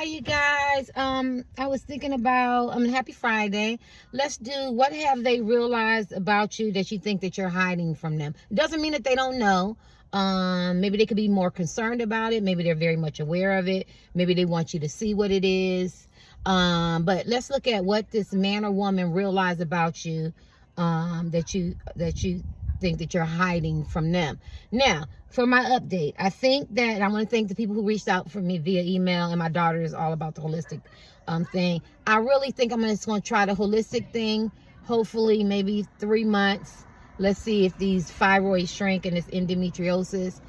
you guys. I was thinking about, happy Friday. Let's do what have they realized about you that you think that you're hiding from them. It doesn't mean that they don't know. Maybe they could be more concerned about it. Maybe they're very much aware of it. Maybe they want you to see what it is. But let's look at what this man or woman realized about you, that you think that you're hiding from them. Now, for my update, I think that I want to thank the people who reached out for me via email, and my daughter is all about the holistic thing. I really think I'm just going to try the holistic thing. Hopefully, maybe 3 months. Let's see if these fibroids shrink and this endometriosis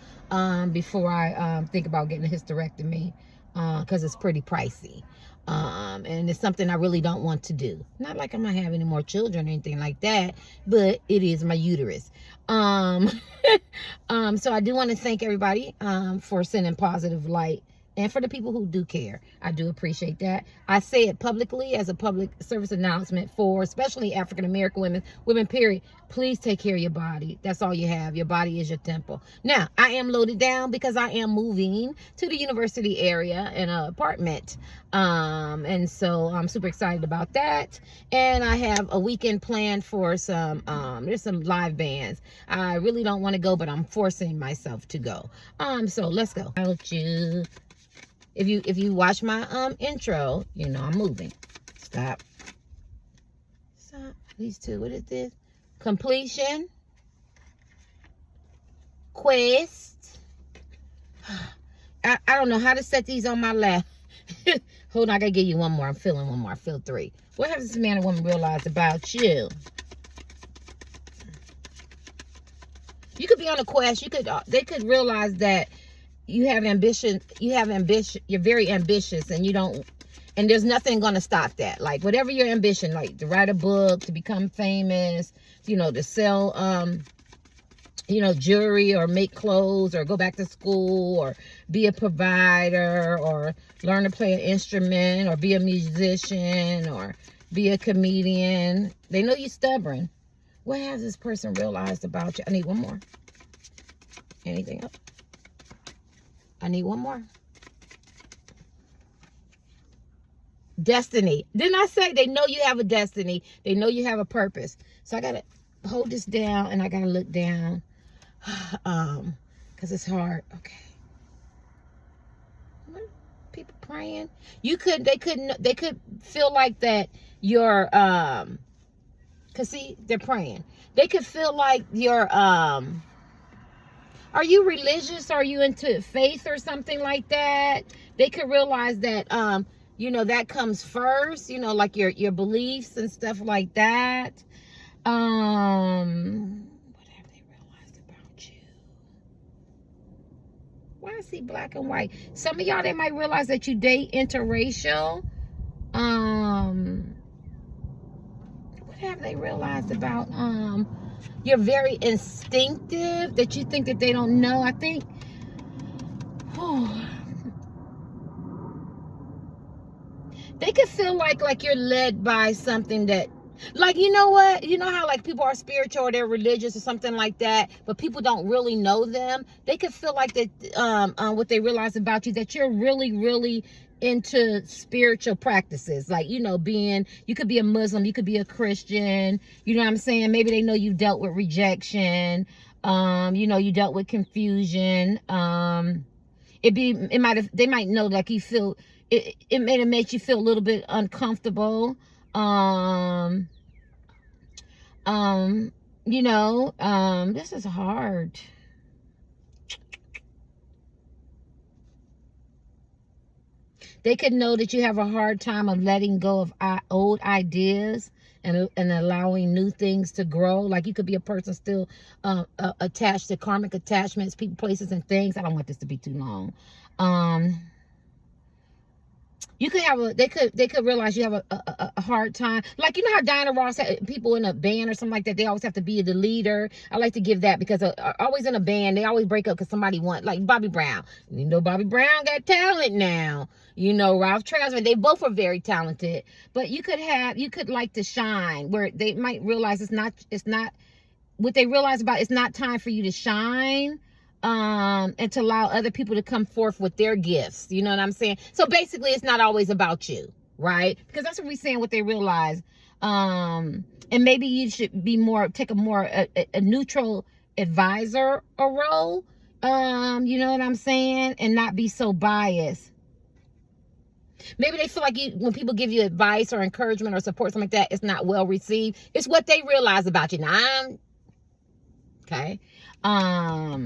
before I think about getting a hysterectomy, because it's pretty pricey. And it's something I really don't want to do. Not like I'm not having any more children or anything like that, but it is my uterus. So I do want to thank everybody for sending positive light, and for the people who do care. I do appreciate that. I say it publicly as a public service announcement for especially African American women period. Please take care of your body. That's all you have. Your body is your temple. Now, I am loaded down because I am moving to the university area in an apartment. And so I'm super excited about that. And I have a weekend planned for some, there's some live bands. I really don't want to go, but I'm forcing myself to go. So let's go. If you watch my intro, you know I'm moving. Stop. These two. What is this? Completion. Quest. I don't know how to set these on my lap. Hold on, I gotta give you one more. I'm feeling one more. I feel 3. What has this man or woman realized about you? You could be on a quest. They could realize that you have ambition. You're very ambitious, and there's nothing going to stop that. Like whatever your ambition, like to write a book, to become famous, to sell, jewelry, or make clothes, or go back to school, or be a provider, or learn to play an instrument, or be a musician, or be a comedian. They know you're stubborn. What has this person realized about you? I need one more. Anything else? I need one more. Destiny. Didn't I say they know you have a destiny? They know you have a purpose. So I got to hold this down, and I got to look down because it's hard. Okay. People praying. They could feel like that you're, because see, they're praying. They could feel like you're, are you religious? Are you into faith or something like that? They could realize that, that comes first, like your beliefs and stuff like that. What have they realized about you? Why I see black and white? Some of y'all, they might realize that you date interracial. What have they realized about, you're very instinctive, that you think that they don't know. I think, they could feel like you're led by something that, like, you know what? You know how like people are spiritual or they're religious or something like that, but people don't really know them. They could feel like that, what they realize about you, that you're really, really into spiritual practices. Like, you could be a Muslim, you could be a Christian, you know what I'm saying? Maybe they know you dealt with rejection, you dealt with confusion. They might know, like, you feel, it may have made you feel a little bit uncomfortable. This is hard. They could know that you have a hard time of letting go of old ideas and allowing new things to grow. Like you could be a person still attached to karmic attachments, people, places, and things. I don't want this to be too long. You could have they could realize you have a hard time. Like, you know how Diana Ross had people in a band or something like that, they always have to be the leader. I like to give that because always in a band, they always break up because somebody like Bobby Brown. Bobby Brown got talent now. Ralph Tresvant, they both are very talented. But you could like to shine, where they might realize it's not what they realize about, it's not time for you to shine. and to allow other people to come forth with their gifts. You know what I'm saying? So basically, it's not always about you, right? Because that's what we're saying, what they realize. And maybe you should be take a neutral advisor or role. You know what I'm saying? And not be so biased. Maybe they feel like when people give you advice or encouragement or support, something like that, it's not well received. It's what they realize about you. Now, okay. I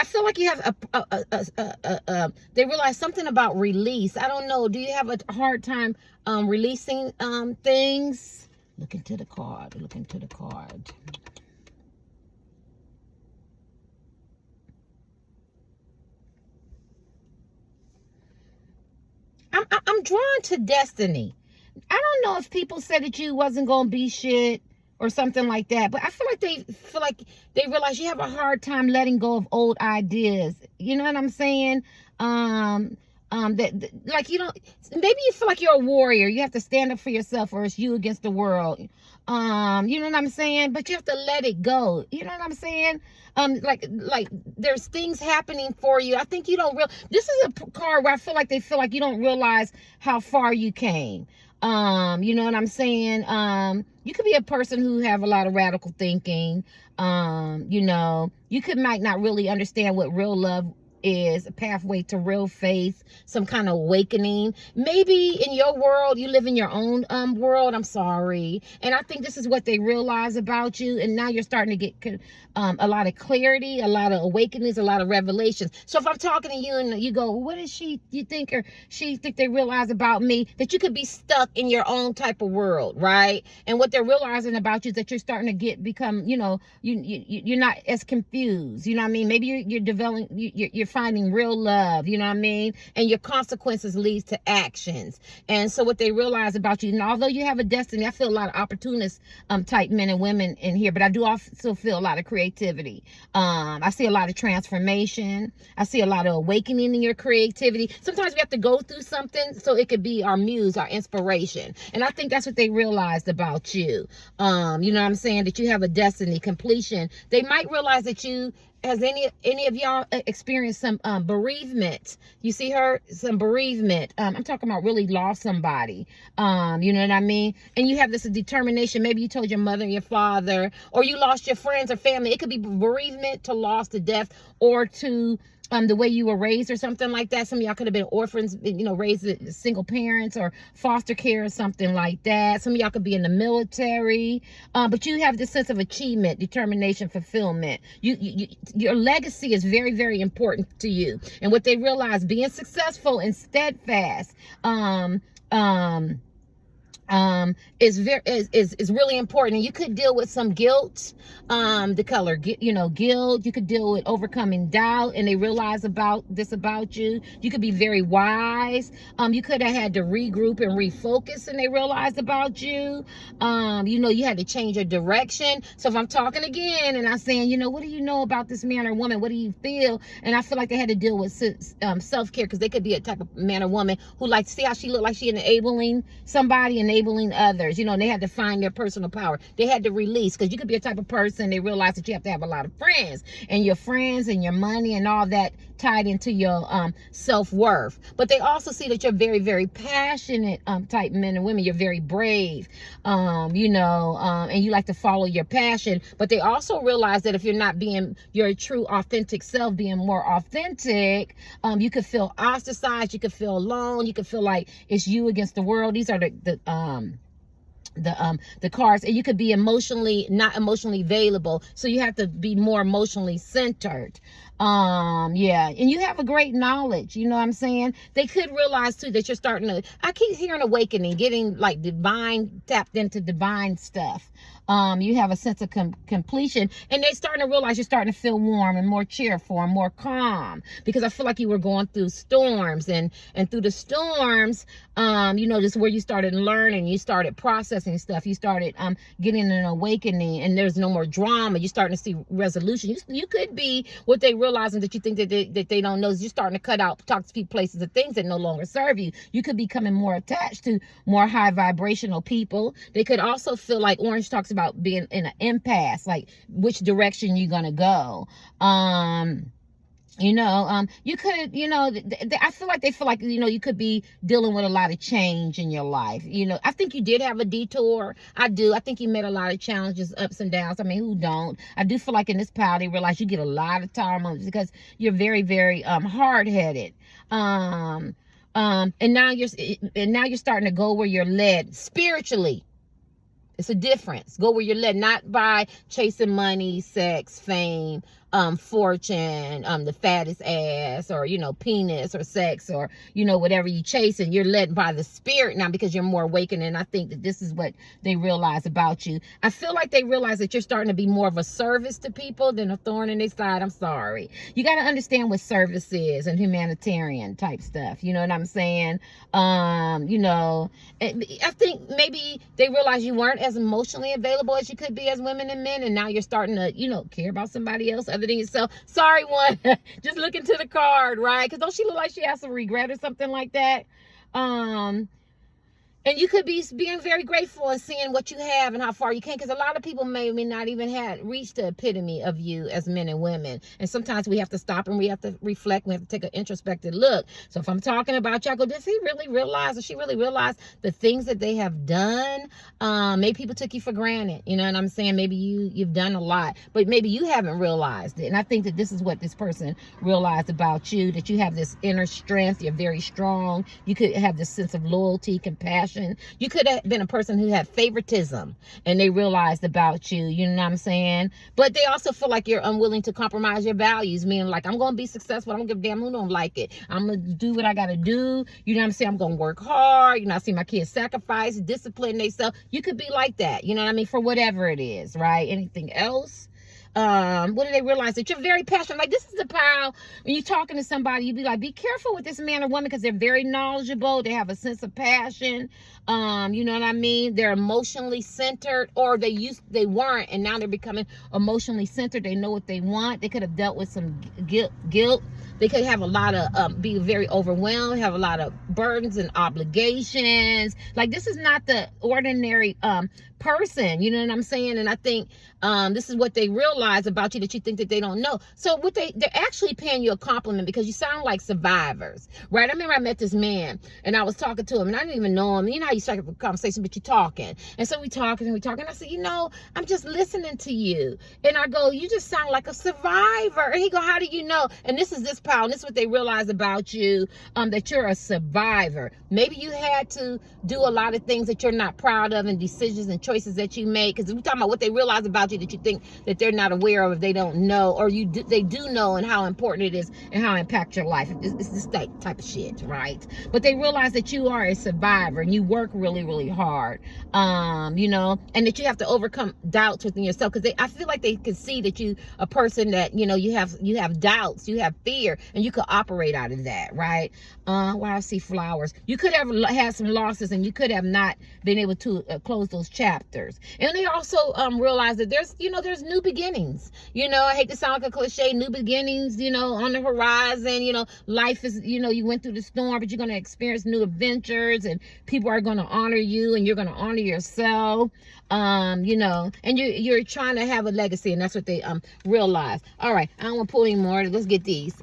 feel like you have they realize something about release. I don't know. Do you have a hard time releasing things? Look into the card. Look into the card. I'm drawn to destiny. I don't know if people said that you wasn't gonna be shit or something like that, but I feel like they realize you have a hard time letting go of old ideas. You know what I'm saying? That like you don't. Maybe you feel like you're a warrior. You have to stand up for yourself, or it's you against the world. You know what I'm saying? But you have to let it go. You know what I'm saying? Like there's things happening for you. I think you don't this is a card where I feel like they feel like you don't realize how far you came. You know what I'm saying? You could be a person who have a lot of radical thinking. You know, you might not really understand what real love is, a pathway to real faith, some kind of awakening. Maybe in your world, you live in your own world. I'm sorry. And I think this is what they realize about you. And now you're starting to get a lot of clarity, a lot of awakenings, a lot of revelations. So if I'm talking to you and you go, what is you think they realize about me? That you could be stuck in your own type of world, right? And what they're realizing about you is that you're starting to become, you know, you're not as confused. You know what I mean? Maybe you're developing, you're finding real love, you know what I mean? And your consequences leads to actions. And so what they realize about you, and although you have a destiny, I feel a lot of opportunist type men and women in here, but I do also feel a lot of creativity. I see a lot of transformation. I see a lot of awakening in your creativity. Sometimes we have to go through something so it could be our muse, our inspiration. And I think that's what they realized about you. You know what I'm saying? That you have a destiny, completion. They might realize that you, has any of y'all experienced some bereavement? You see her, some bereavement. I'm talking about really lost somebody. You know what I mean? And you have this determination. Maybe you told your mother, your father, or you lost your friends or family. It could be bereavement to loss, to death, or to the way you were raised or something like that. Some of y'all could have been orphans, you know, raised with single parents or foster care or something like that. Some of y'all could be in the military, but you have this sense of achievement, determination, fulfillment. Your legacy is very, very important to you. And what they realize, being successful and steadfast, is really important. And you could deal with some guilt, the color, you know, guilt. You could deal with overcoming doubt, and they realize about you. You could be very wise. You could have had to regroup and refocus, and they realized about you. You know, you had to change your direction. So if I'm talking again and I'm saying, you know, what do you know about this man or woman? What do you feel? And I feel like they had to deal with self-care, because they could be a type of man or woman who, like, see how she looked like she enabling somebody, enabling others, you know, and they had to find their personal power. They had to release, because you could be a type of person, they realize that you have to have a lot of friends, and your friends and your money and all that tied into your self-worth. But they also see that you're very, very passionate type men and women. You're very brave, you know, and you like to follow your passion. But they also realize that if you're not being your true authentic self, being more authentic, you could feel ostracized, you could feel alone, you could feel like it's you against the world. These are the cards. And you could be not emotionally available, so you have to be more emotionally centered. Yeah, and you have a great knowledge, you know what I'm saying? They could realize too that you're starting to, I keep hearing awakening, getting like tapped into divine stuff. You have a sense of completion, and they're starting to realize you're starting to feel warm and more cheerful and more calm, because I feel like you were going through storms, and through the storms, you know, this is where you started learning, you started processing stuff, you started getting an awakening, and there's no more drama. You're starting to see resolution. You could be what they realize realizing that you think that they don't know is you're starting to cut out, talk to people, places, and things that no longer serve you. You could be becoming more attached to more high vibrational people. They could also feel like Orange talks about being in an impasse, like which direction you're gonna go. You could, I feel like they feel like, you could be dealing with a lot of change in your life. I think you did have a detour. I do. I think you met a lot of challenges, ups and downs. I mean, who don't? I do feel like in this pile, they realize you get a lot of time because you're very, very hard-headed. And now you're starting to go where you're led spiritually. It's a difference. Go where you're led, not by chasing money, sex, fame, fortune, the fattest ass, or penis, or sex, or whatever you chasing. You're led by the spirit now because you're more awakened. And I think that this is what they realize about you. I feel like they realize that you're starting to be more of a service to people than a thorn in their side. I'm sorry. You got to understand what service is and humanitarian type stuff. You know what I'm saying? I think maybe they realize you weren't as emotionally available as you could be as women and men, and now you're starting to care about somebody else other than yourself. Sorry, one. Just look into the card, right? Because don't she look like she has some regret or something like that? And you could be being very grateful and seeing what you have and how far you can, because a lot of people may not even have reached the epitome of you as men and women. And sometimes we have to stop and we have to reflect. We have to take an introspective look. So if I'm talking about you, I go, does he really realize, or she really realize the things that they have done? Maybe people took you for granted. You know what I'm saying? Maybe you've done a lot, but maybe you haven't realized it. And I think that this is what this person realized about you, that you have this inner strength. You're very strong. You could have this sense of loyalty, compassion. You could have been a person who had favoritism and they realized about you, you know what I'm saying? But they also feel like you're unwilling to compromise your values, meaning like, I'm going to be successful. I don't give a damn who don't like it. I'm going to do what I got to do. You know what I'm saying? I'm going to work hard. I see my kids sacrifice, discipline themselves. You could be like that, you know what I mean? For whatever it is, right? Anything else? What do they realize? That you're very passionate. Like, this is the pile. When you're talking to somebody, you be like, be careful with this man or woman, because they're very knowledgeable. They have a sense of passion. You know what I mean? They're emotionally centered, or they weren't, and now they're becoming emotionally centered. They know what they want. They could have dealt with some guilt. They could have a lot of, be very overwhelmed, have a lot of burdens and obligations. Like, this is not the ordinary person, you know what I'm saying? And I think this is what they realize about you that you think that they don't know. So they're actually paying you a compliment because you sound like survivors, right? I remember I met this man and I was talking to him and I didn't even know him. You know how you start a conversation, but you're talking. And so we talking. I said, I'm just listening to you. And I go, you just sound like a survivor. And he go, how do you know? And this is this power. And this is what they realize about you, that you're a survivor. Maybe you had to do a lot of things that you're not proud of, and decisions and choices that you make. Because we're talking about what they realize about you that you think that they're not aware of, if they don't know, or they do know, and how important it is and how it impacts your life. It's this type of shit, right? But they realize that you are a survivor and you work really, really hard, and that you have to overcome doubts within yourself, because I feel like they can see that you a person that you have doubts, you have fear, and you could operate out of that, right? I see flowers. You could have had some losses, and you could have not been able to close those chapters. And they also realize that there's new beginnings. I hate to sound like a cliche, new beginnings, on the horizon. Life is, you went through the storm, but you're going to experience new adventures, and people are going to honor you, and you're going to honor yourself. And you're trying to have a legacy, and that's what they realize. All right, I don't want to pull any more. Let's get these.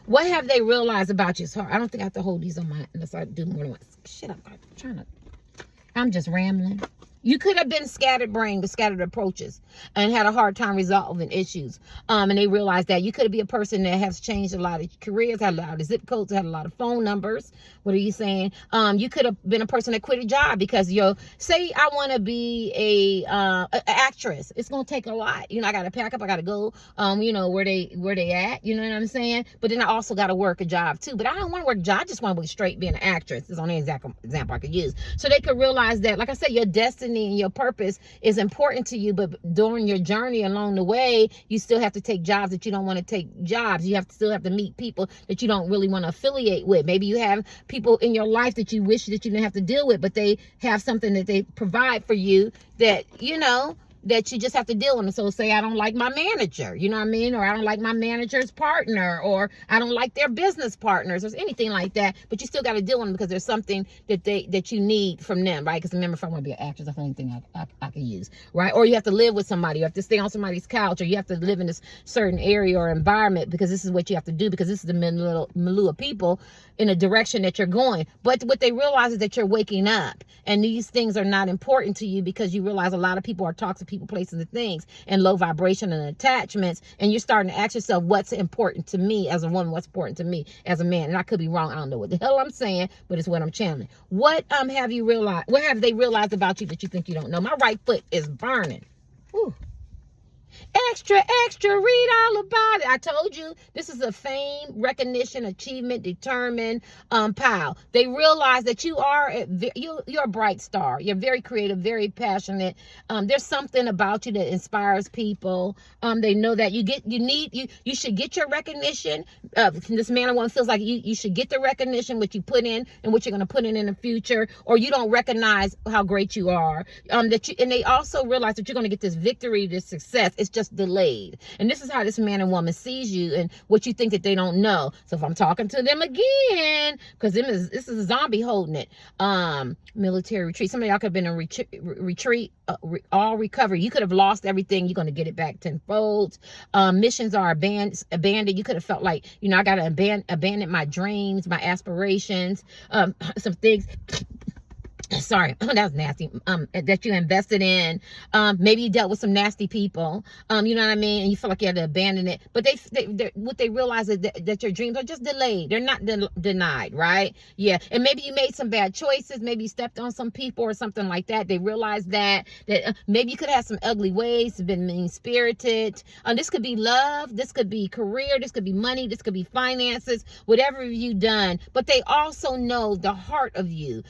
What have they realized about you? Sorry, I don't think I have to hold these on my, unless I do more than once. Shit, I'm just rambling. You could have been scattered brain with scattered approaches and had a hard time resolving issues. And they realized that you could be a person that has changed a lot of careers, had a lot of zip codes, had a lot of phone numbers. What are you saying? You could have been a person that quit a job because say I want to be a actress. It's gonna take a lot. I gotta pack up. I gotta go. Where they at. You know what I'm saying? But then I also gotta work a job too. But I don't want to work a job. I just want to be straight being an actress. It's the only example I could use. So they could realize that, like I said, your destiny and your purpose is important to you, but during your journey along the way, you still have to take jobs that you don't want to take jobs. You still have to meet people that you don't really want to affiliate with. Maybe you have people in your life that you wish that you didn't have to deal with, but they have something that they provide for you that that you just have to deal with them. So say I don't like my manager, you know what I mean? Or I don't like my manager's partner, or I don't like their business partners, or anything like that. But you still got to deal with them because there's something that you need from them, right? Because remember, if I want to be an actress, that's the only thing I can use, right? Or you have to live with somebody, you have to stay on somebody's couch, or you have to live in this certain area or environment because this is what you have to do, because this is the milieu of people in a direction that you're going. But what they realize is that you're waking up, and these things are not important to you because you realize a lot of people are toxic people, places, and things, and low vibration and attachments. And you're starting to ask yourself, what's important to me as a woman? What's important to me as a man? And I could be wrong. I don't know what the hell I'm saying, but it's what I'm channeling. What have you realized? What have they realized about you that you think you don't know? My right foot is burning. Whew. Extra, extra, read all about it. I told you, this is a fame, recognition, achievement, determined pile. They realize that you are you're a bright star. You're very creative, very passionate. There's something about you that inspires people. They know that you should get your recognition. This man or woman feels like you should get the recognition, what you put in and what you're going to put in the future, or you don't recognize how great you are. And they also realize that you're going to get this victory, this success. It's just delayed. And this is how this man and woman sees you and what you think that they don't know. So if I'm talking to them again, because this is a zombie holding it. Military retreat. Some of y'all could have been in retreat, all recovery. You could have lost everything. You're going to get it back tenfold. Missions are abandoned. You could have felt like, I got to abandon my dreams, my aspirations, some things. Sorry, that was nasty. That you invested in. Maybe you dealt with some nasty people. You know what I mean? And you feel like you had to abandon it. But what they realize is that your dreams are just delayed. They're not denied, right? Yeah. And maybe you made some bad choices. Maybe you stepped on some people or something like that. They realize that maybe you could have some ugly ways, been mean-spirited. This could be love. This could be career. This could be money. This could be finances. Whatever you've done. But they also know the heart of you.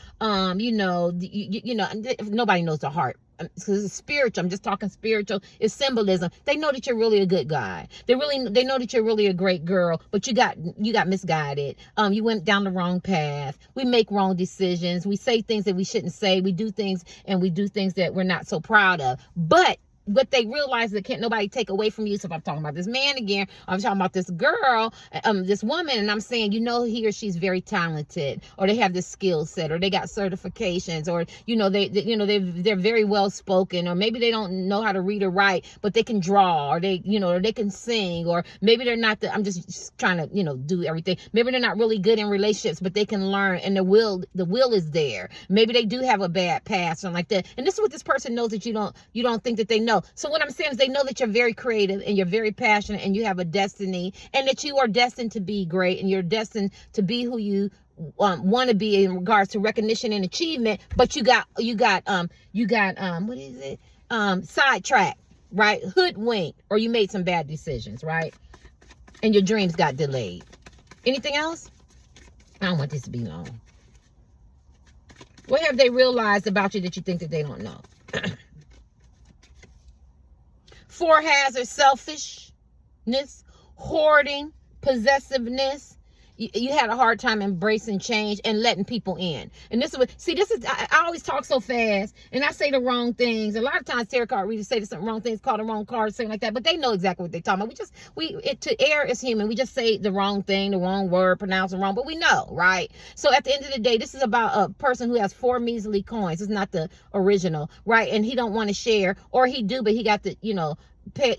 Nobody knows the heart. Because it's spiritual. I'm just talking spiritual. It's symbolism. They know that you're really a good guy. They know that you're really a great girl, but you got misguided. You went down the wrong path. We make wrong decisions. We say things that we shouldn't say. We do things that we're not so proud of. But they realize that can't nobody take away from you. So if I'm talking about this man again, I'm talking about this girl, this woman, and I'm saying, he or she's very talented, or they have this skill set, or they got certifications, or they're very well spoken, or maybe they don't know how to read or write, but they can draw, or they can sing, or maybe they're not I'm just trying to do everything. Maybe they're not really good in relationships, but they can learn, and the will is there. Maybe they do have a bad past, something like that. And this is what this person knows that you don't think that they know. So what I'm saying is they know that you're very creative and you're very passionate and you have a destiny, and that you are destined to be great, and you're destined to be who you want to be in regards to recognition and achievement. But you got what is it? Sidetracked, right? Hoodwinked, or you made some bad decisions, right? And your dreams got delayed. Anything else? I don't want this to be long. What have they realized about you that you think that they don't know? 4 hazards: selfishness, hoarding, possessiveness. You had a hard time embracing change and letting people in. And I always talk so fast and I say the wrong things. A lot of times tarot card readers say some wrong things, call the wrong card, something like that, but they know exactly what they're talking about. To err is human. We just say the wrong thing, the wrong word, pronounce it wrong, but we know, right? So at the end of the day, this is about a person who has 4 measly coins. It's not the original, right? And he don't want to share, or he do, but he got the,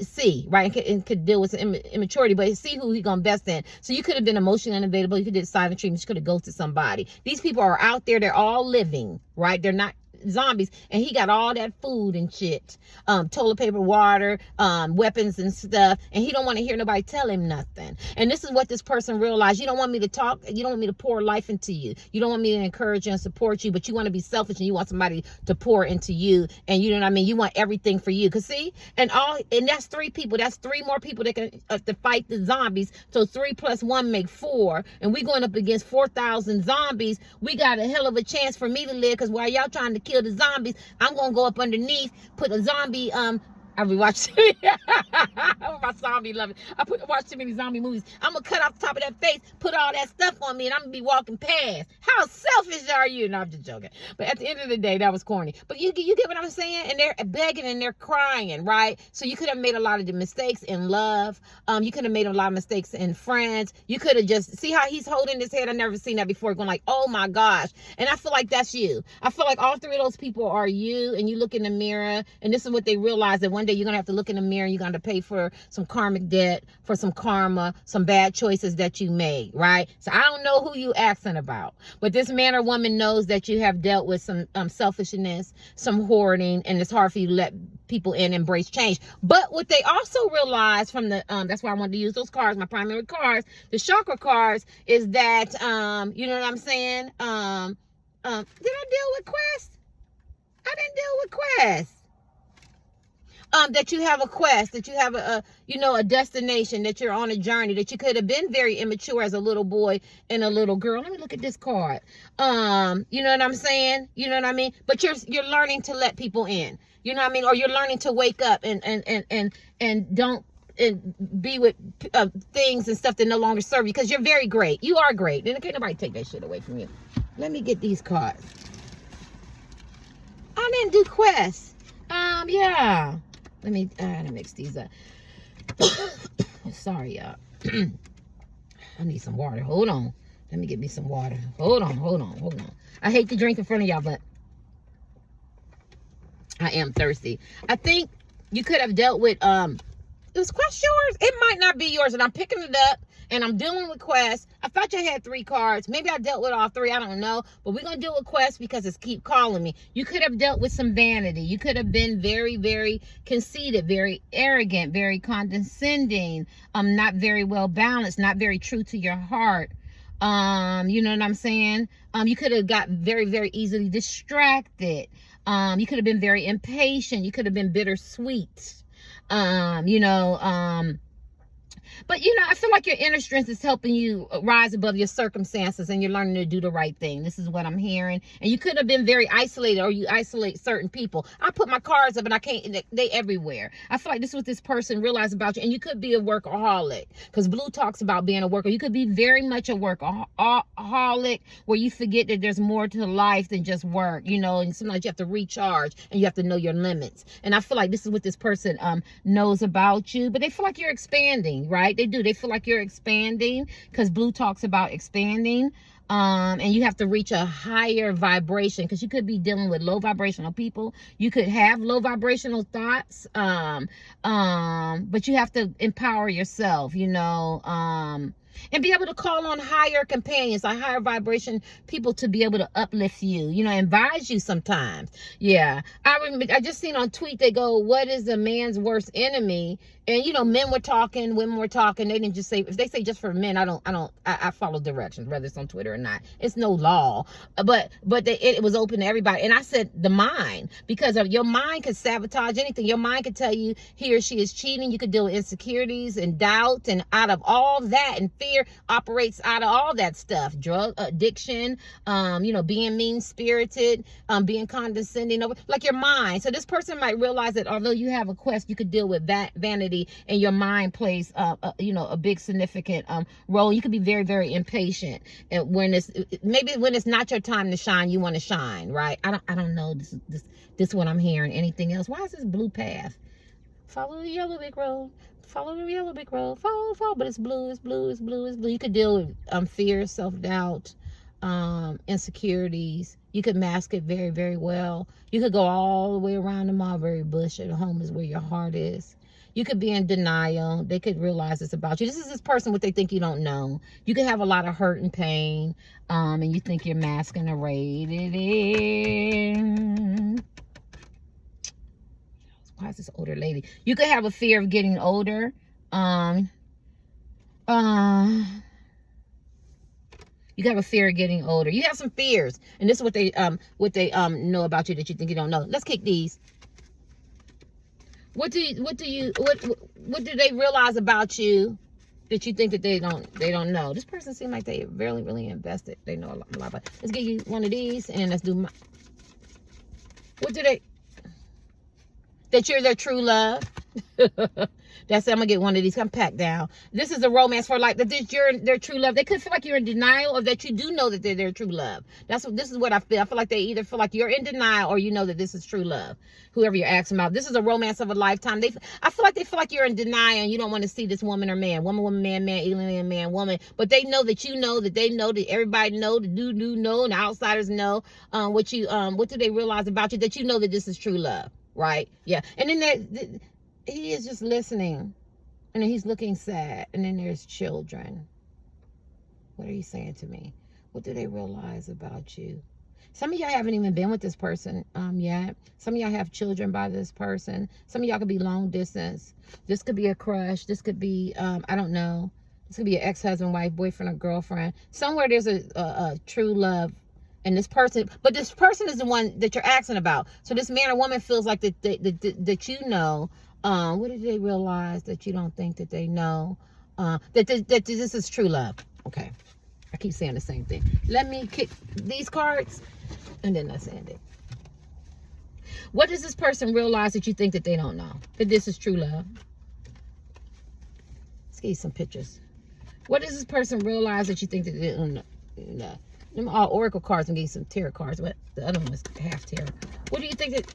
see, right, and could deal with immaturity, but see who he gonna invest in. So you could have been emotionally unavailable. You could have silent treatment. You could have ghosted somebody. These people are out there. They're all living, right? They're not zombies, and he got all that food and shit, toilet paper, water, weapons and stuff, and he don't want to hear nobody tell him nothing. And this is what this person realized: you don't want me to talk, you don't want me to pour life into you, you don't want me to encourage you and support you, but you want to be selfish and you want somebody to pour into you, and you know what I mean, you want everything for you. Cause see, and that's 3 people, that's 3 more people that can to fight the zombies. So 3 + 1 make 4, and we going up against 4,000 zombies. We got a hell of a chance for me to live, because while y'all trying to kill the zombies, I'm gonna go up underneath, put a zombie I be watching my zombie loving. Watch too many zombie movies. I'm gonna cut off the top of that face, put all that stuff on me, and I'm gonna be walking past. How selfish are you? No, I'm just joking. But at the end of the day, that was corny. But you get what I'm saying? And they're begging and they're crying, right? So you could have made a lot of the mistakes in love. You could have made a lot of mistakes in friends. You could have just see how he's holding his head. I've never seen that before. Going like, oh my gosh. And I feel like that's you. I feel like all three of those people are you. And you look in the mirror, and this is what they realize, that one day you're gonna have to look in the mirror. And you're gonna pay for some karmic debt, for some karma, some bad choices that you made, right? So I don't know who you asking about, but this man or woman knows that you have dealt with some selfishness, some hoarding, and it's hard for you to let people in, embrace change. But what they also realize from the that's why I wanted to use those cards, my primary cards, the chakra cards, is that you know what I'm saying? Did I deal with Quest? I didn't deal with Quest. That you have a quest, that you have a destination, that you're on a journey, that you could have been very immature as a little boy and a little girl. Let me look at this card. You know what I'm saying? You know what I mean? But you're learning to let people in. You know what I mean? Or you're learning to wake up and don't be with things and stuff that no longer serve you, because you're very great. You are great. And can't nobody take that shit away from you. Let me get these cards. I didn't do quests. Yeah. Let me mix these up. Sorry, y'all. I need some water. Hold on. Let me get me some water. Hold on. I hate to drink in front of y'all, but I am thirsty. I think you could have dealt with is Quest yours? It might not be yours, and I'm picking it up and I'm dealing with Quest. I thought you had 3 cards. Maybe I dealt with all 3. I don't know. But we're going to deal with Quest because it's keep calling me. You could have dealt with some vanity. You could have been very, very conceited, very arrogant, very condescending, not very well balanced, not very true to your heart. You know what I'm saying? You could have got very, very easily distracted. You could have been very impatient. You could have been bittersweet. But I feel like your inner strength is helping you rise above your circumstances, and you're learning to do the right thing. This is what I'm hearing. And you could have been very isolated, or you isolate certain people. I put my cards up and I can't, they everywhere. I feel like this is what this person realized about you. And you could be a workaholic, because Blue talks about being a worker. You could be very much a workaholic, where you forget that there's more to life than just work, and sometimes you have to recharge and you have to know your limits. And I feel like this is what this person knows about you. But they feel like you're expanding, right? They do. They feel like you're expanding, because Blue talks about expanding. And you have to reach a higher vibration, because you could be dealing with low vibrational people. You could have low vibrational thoughts. But you have to empower yourself, and be able to call on higher companions, like higher vibration people, to be able to uplift you, advise you sometimes. Yeah. I just seen on tweet, they go, what is a man's worst enemy? And, men were talking, women were talking. They didn't just say, if they say just for men, I follow directions, whether it's on Twitter or not. It's no law, but it was open to everybody. And I said the mind, because of your mind could sabotage anything. Your mind could tell you he or she is cheating. You could deal with insecurities and doubt, and out of all that, and fear operates out of all that stuff. Drug addiction, being mean-spirited, being condescending, like your mind. So this person might realize that although you have a quest, you could deal with that vanity, and your mind plays a big significant role. You could be very, very impatient, and when it's not your time to shine, you want to shine, right? I don't know. This is what I'm hearing. Anything else? Why is this blue path? Follow the yellow brick road. Follow the yellow brick road. Follow. But it's blue. It's blue. It's blue. It's blue. You could deal with fear, self-doubt, insecurities. You could mask it very, very well. You could go all the way around the mulberry bush, and home is where your heart is. You could be in denial. They could realize it's about you. This is this person, what they think you don't know. You could have a lot of hurt and pain, and you think you're masking a rated in. Why is this older lady? You could have a fear of getting older. You could have a fear of getting older. You have some fears, and this is what they know about you that you think you don't know. Let's kick these. What do they realize about you that you think that they don't know? This person seems like they really, really invested. They know a lot about it. Let's give you one of these, and let's do what do they? That you're their true love. That's it. I'm gonna get one of these. Come pack down. This is a romance for life. That this you're their true love. They could feel like you're in denial, or that you do know that they're their true love. This is what I feel. I feel like they either feel like you're in denial, or you know that this is true love. Whoever you're asking about, this is a romance of a lifetime. I feel like they feel like you're in denial, and you don't want to see this woman or man, woman, man, alien, man, woman. But they know that you know that they know that everybody know, the do know, and the outsiders know. What do they realize about you? That you know that this is true love, right? Yeah. And then he is just listening, and then he's looking sad, and then there's children. What are you saying to me? What do they realize about you? Some of y'all haven't even been with this person yet. Some of y'all have children by this person. Some of y'all could be long distance. This could be a crush. This could be I don't know. This could be an ex-husband, wife, boyfriend, or girlfriend. Somewhere there's a true love. And this person, but this person is the one that you're asking about. So this man or woman feels like that you know. What did they realize that you don't think that they know? That this is true love. Okay. I keep saying the same thing. Let me kick these cards, and then that's ended. What does this person realize that you think that they don't know? That this is true love? Let's get you some pictures. What does this person realize that you think that they don't know? Them all oracle cards and get you some tarot cards. But the other one is half tarot. What do you think that...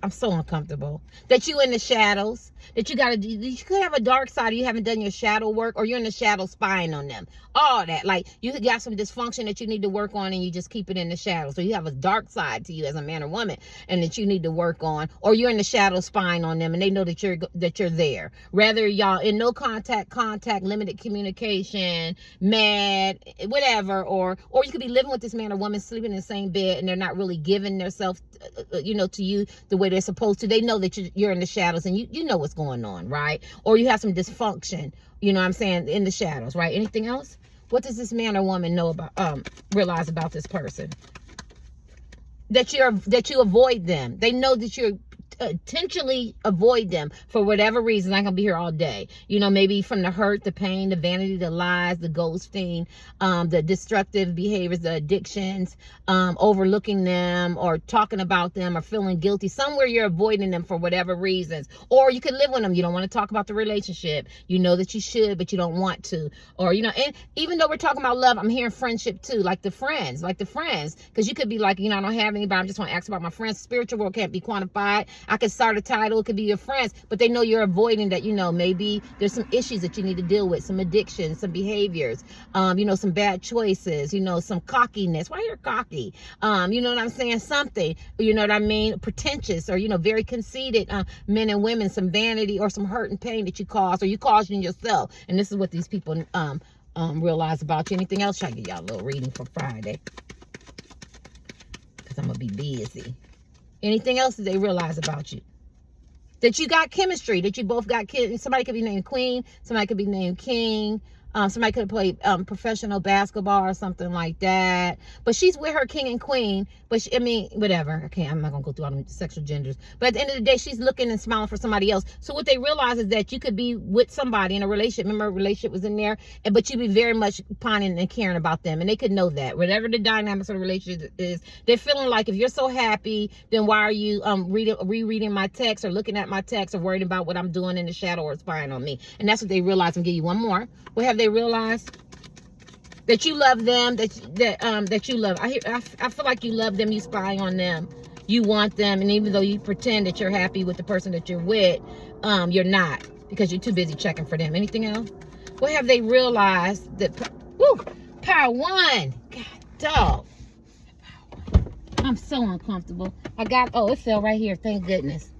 I'm so uncomfortable. That you in the shadows. That you could have a dark side. You haven't done your shadow work, or you're in the shadow spying on them. All that. Like, you got some dysfunction that you need to work on, and you just keep it in the shadows. So you have a dark side to you as a man or woman, and that you need to work on. Or you're in the shadow spying on them, and they know that you're there. Rather y'all in no contact, limited communication, mad, whatever. Or you could be living with this man or woman, sleeping in the same bed, and they're not really giving themselves, to you the way they're supposed to. They know that you're in the shadows, and you know what's going on, right? Or you have some dysfunction, you know what I'm saying, in the shadows, right? Anything else? What does this man or woman know about realize about this person? That you avoid them. They know that you're intentionally avoid them for whatever reason. I'm gonna be here all day, maybe from the hurt, the pain, the vanity, the lies, the ghosting, the destructive behaviors, the addictions, overlooking them, or talking about them, or feeling guilty. Somewhere you're avoiding them for whatever reasons. Or you could live with them. You don't want to talk about the relationship. You know that you should, but you don't want to. Or and even though we're talking about love, I'm hearing friendship too, like the friends, because you could be like, I don't have anybody, I'm just want to ask about my friends. Spiritual world can't be quantified. I could start a title, it could be your friends, but they know you're avoiding that. Maybe there's some issues that you need to deal with, some addictions, some behaviors, some bad choices, some cockiness. Why you're cocky? You know what I'm saying? Something, you know what I mean? Pretentious, or, very conceited men and women, some vanity or some hurt and pain that you caused, or you caused in yourself. And this is what these people realize about you. Anything else? Try to get y'all a little reading for Friday, because I'm going to be busy. Anything else that they realize about you? That you got chemistry, that you both got somebody could be named Queen, somebody could be named King, somebody could play professional basketball or something like that. But she's with her king and queen. But whatever. Okay, I'm not gonna go through all the sexual genders. But at the end of the day, she's looking and smiling for somebody else. So what they realize is that you could be with somebody in a relationship. Remember, a relationship was in there, but you be very much pining and caring about them, and they could know that. Whatever the dynamics of the relationship is, they're feeling like, if you're so happy, then why are you rereading my text, or looking at my text, or worried about what I'm doing in the shadow, or spying on me? And that's what they realize. I'm gonna give you one more. What have they realized? That you love them, that you love. I feel like you love them, you spy on them, you want them, and even though you pretend that you're happy with the person that you're with, you're not, because you're too busy checking for them. Anything else? What have they realized? That power one. God, dog. I'm so uncomfortable. It fell right here, thank goodness.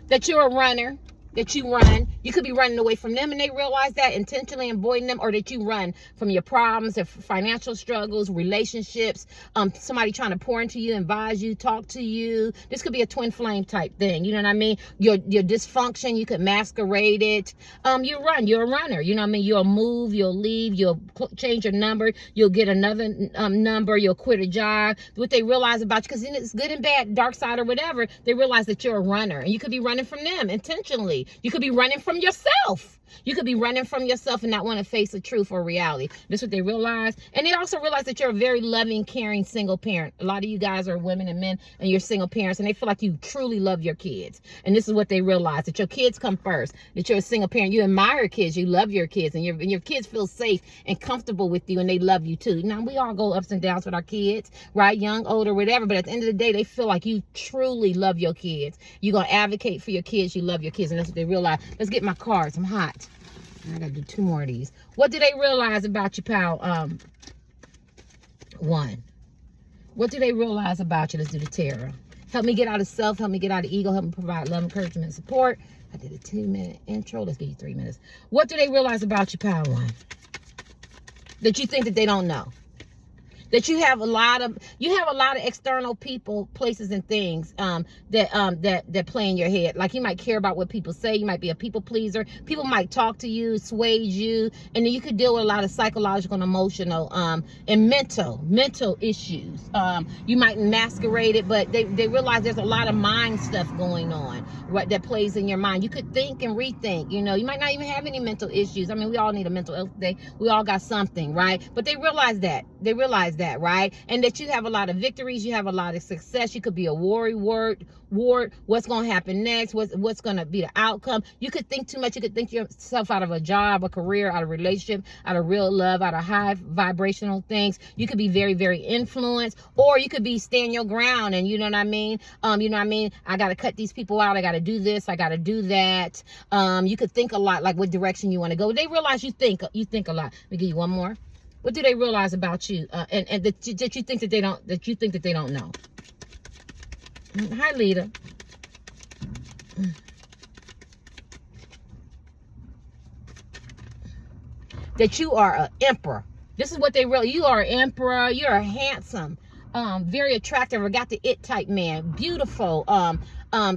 That you're a runner. That you run. You could be running away from them, and they realize that, intentionally avoiding them. Or that you run from your problems, or financial struggles, relationships, somebody trying to pour into you, advise you, talk to you. This could be a twin flame type thing. You know what I mean? Your dysfunction, you could masquerade it. You run. You're a runner. You know what I mean? You'll move. You'll leave. You'll change your number. You'll get another number. You'll quit a job. What they realize about you, because it's good and bad, dark side or whatever, they realize that you're a runner, and you could be running from them intentionally. reality. You could be running from yourself. You could be running from yourself and not want to face the truth or reality. This is what they realize. And they also realize that you're a very loving, caring, single parent. A lot of you guys are women and men, and you're single parents, and they feel like you truly love your kids. And this is what they realize, that your kids come first, that you're a single parent. You admire kids, you love your kids, and your kids feel safe and comfortable with you, and they love you too. Now, we all go ups and downs with our kids, right? Young, older, whatever. But at the end of the day, they feel like you truly love your kids. You're going to advocate for your kids. You love your kids. And that's what they realize. Let's get my cards. I'm hot. I gotta do 2 more of these. What do they realize about you, pal? 1. What do they realize about you? Let's do the tarot. Help me get out of self. Help me get out of ego. Help me provide love, encouragement, and support. I did a 2-minute intro. Let's give you 3 minutes. What do they realize about you, pal? 1. That you think that they don't know. That you have a lot of external people, places, and things that play in your head. Like, you might care about what people say. You might be a people pleaser. People might talk to you, sway you, and then you could deal with a lot of psychological and emotional and mental issues. You might masquerade it, but they realize there's a lot of mind stuff going on, right, that plays in your mind. You could think and rethink. You know, you might not even have any mental issues. I mean, we all need a mental health day. We all got something, right? But they realize that. Right? And that you have a lot of victories, you have a lot of success. You could be a ward. What's going to happen next? What's going to be the outcome? You could think too much. You could think yourself out of a job, a career, out of a relationship, out of real love, out of high vibrational things. You could be very, very influenced, or you could be stand your ground, and you know what I mean? I got to cut these people out. I got to do this. I got to do that. You could think a lot, like what direction you want to go. They realize you think a lot. Let me give you one more. What do they realize about you, and that you think that they don't? That you think that they don't know? Hi, Lita. That you are an emperor. This is what they really. You are an emperor. You're a handsome, very attractive, or got the it type man, beautiful,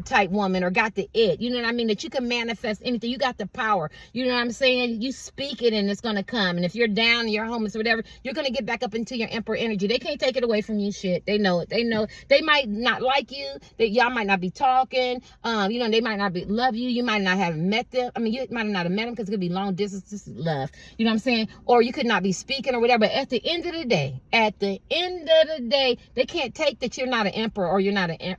type woman, or got the it, you know what I mean, that you can manifest anything. You got the power, you know what I'm saying? You speak it and it's gonna come. And if you're down and you're homeless or whatever, you're gonna get back up into your emperor energy. They can't take it away from you. Shit, they know it. They might not like you, that y'all might not be talking, they might not love you. You might not have met them. I mean, you might not have met them, because it could be long distance love, you know what I'm saying? Or you could not be speaking or whatever. But at the end of the day, they can't take that you're not an emperor, or you're not an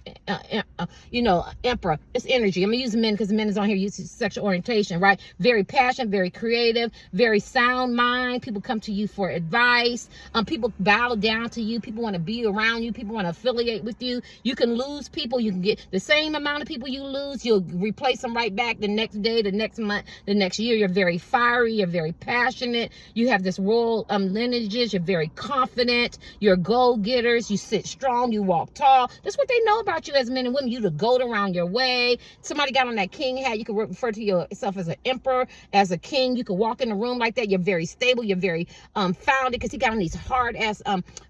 emperor. It's energy. I'm gonna use men because men is on here using sexual orientation, right? Very passionate, very creative, very sound mind. People come to you for advice. People bow down to you. People want to be around you. People want to affiliate with you. You can lose people. You can get the same amount of people you lose. You'll replace them right back the next day, the next month, the next year. You're very fiery. You're very passionate. You have this royal lineages. You're very confident. You're go-getters. You sit strong. You walk tall. That's what they know about you as men and women. You the goat around your way. Somebody got on that king hat. You can refer to yourself as an emperor, as a king. You can walk in the room like that. You're very stable. You're very founded, because he got on these hard ass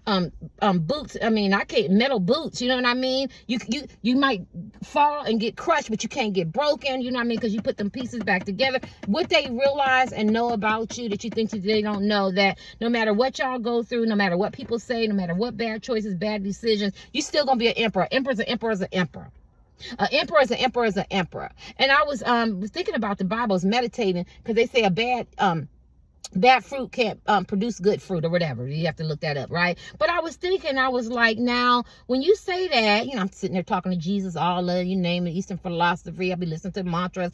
boots. I mean, metal boots. You know what I mean? You might fall and get crushed, but you can't get broken. You know what I mean? Because you put them pieces back together. What they realize and know about you that you think that they don't know, that no matter what y'all go through, no matter what people say, no matter what bad choices, bad decisions, you still gonna be an emperor. Emperor's an emperor is an emperor. Emperor is an emperor is an emperor. And I was thinking about the Bible, was meditating, because they say a bad fruit can't produce good fruit, or whatever. You have to look that up, right? But I was thinking, I was like, now, when you say that, I'm sitting there talking to Jesus, all of, you name it, Eastern philosophy. I'll be listening to mantras,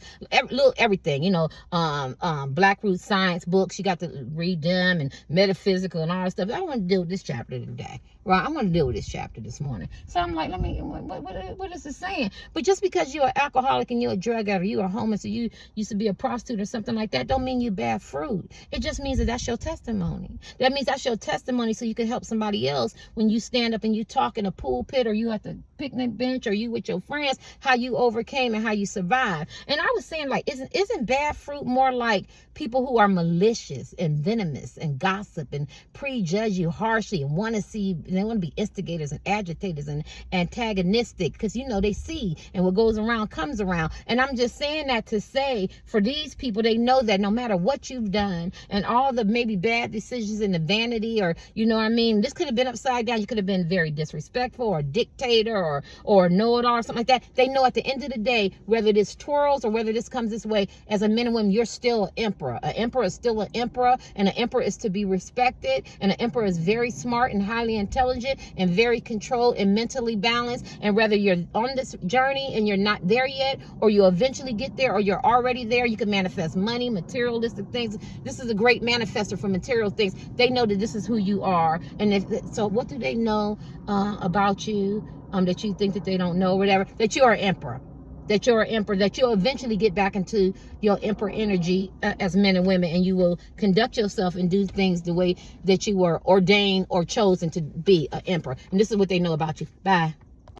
everything, Black root science books. You got to read them, and metaphysical and all that stuff. I want to deal with this chapter today, right? I want to deal with this chapter this morning. So I'm like, what is it saying? But just because you're an alcoholic and you're a drug addict, or you're a homeless, or you used to be a prostitute or something like that, don't mean you bad fruit. It just means that's your testimony. That means that's your testimony, so you can help somebody else when you stand up and you talk in a pulpit, or you at the picnic bench, or you with your friends, how you overcame and how you survived. And I was saying, like, isn't bad fruit more like people who are malicious and venomous and gossip and prejudge you harshly, and want to be instigators and agitators and antagonistic, because they see, and what goes around comes around. And I'm just saying that to say, for these people, they know that no matter what you've done, and all the maybe bad decisions and the vanity, or you know what I mean, this could have been upside down. You could have been very disrespectful or dictator or know-it-all or something like that. They know at the end of the day, whether this twirls or whether this comes this way, as a men and women, you're still an emperor. An emperor is still an emperor, and an emperor is to be respected, and an emperor is very smart and highly intelligent and very controlled and mentally balanced. And whether you're on this journey and you're not there yet, or you eventually get there, or you're already there, you can manifest money, materialistic things. This is a great manifester for material things. They know that this is who you are. And so what do they know about you that you think that they don't know, or whatever? That you're an emperor. That you're an emperor, that you'll eventually get back into your emperor energy as men and women, and you will conduct yourself and do things the way that you were ordained or chosen to be an emperor. And this is what they know about you. Bye.